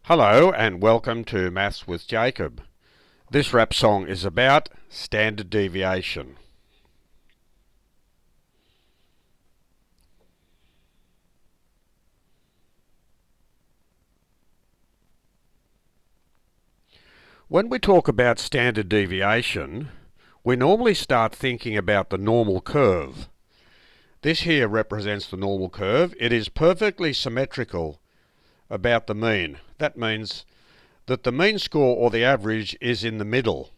Hello and welcome to Maths with Jacob. This rap song is about standard deviation. When we talk about standard deviation, we normally start thinking about the normal curve. This here represents the normal curve. It is perfectly symmetrical about the mean. That means that the mean score or the average is in the middle,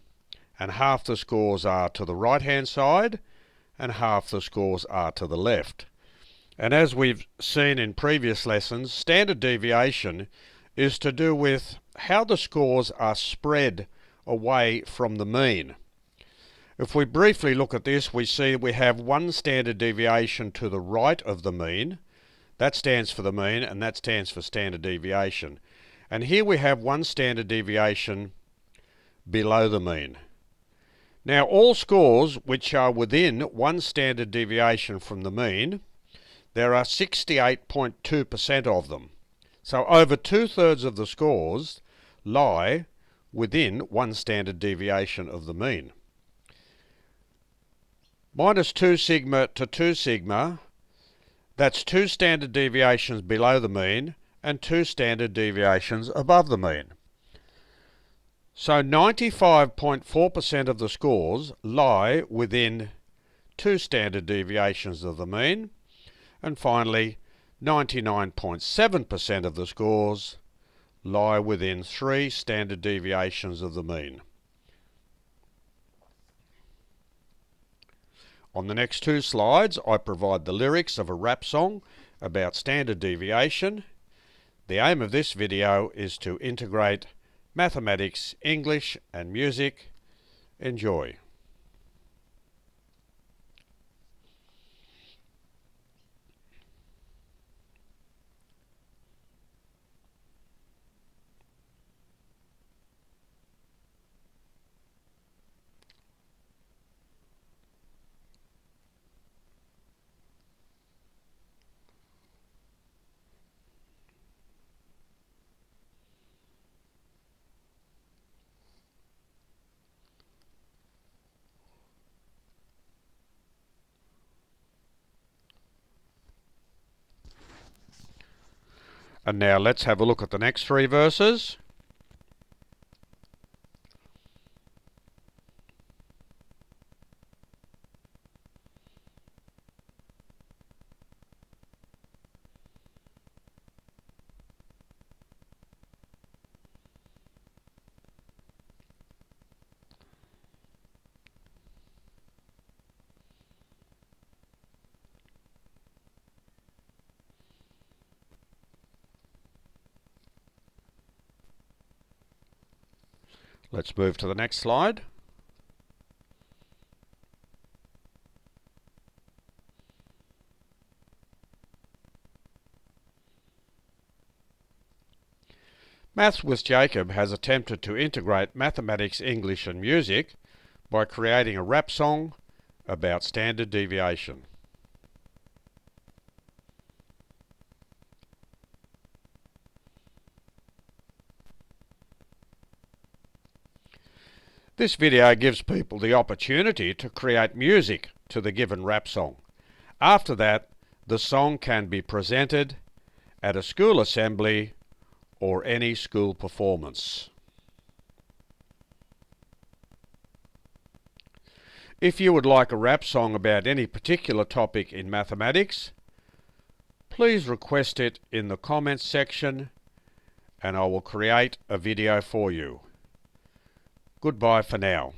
and half the scores are to the right hand side and half the scores are to the left. And as we've seen in previous lessons, standard deviation is to do with how the scores are spread away from the mean. If we briefly look at this, we see we have one standard deviation to the right of the mean. That stands for the mean, and that stands for standard deviation. And here we have one standard deviation below the mean. Now all scores which are within one standard deviation from the mean, there are 68.2% of them. So over 2/3 of the scores lie within one standard deviation of the mean. Minus 2 sigma to 2 sigma, that's 2 standard deviations below the mean and 2 standard deviations above the mean. So 95.4% of the scores lie within 2 standard deviations of the mean, and finally 99.7% of the scores lie within 3 standard deviations of the mean. On the next 2 slides, I provide the lyrics of a rap song about standard deviation. The aim of this video is to integrate mathematics, English and music. Enjoy. And now let's have a look at the next 3 verses. Let's move to the next slide. Maths with Jacob has attempted to integrate mathematics, English and music by creating a rap song about standard deviation. This video gives people the opportunity to create music to the given rap song. After that, the song can be presented at a school assembly or any school performance. If you would like a rap song about any particular topic in mathematics, please request it in the comments section and I will create a video for you. Goodbye for now.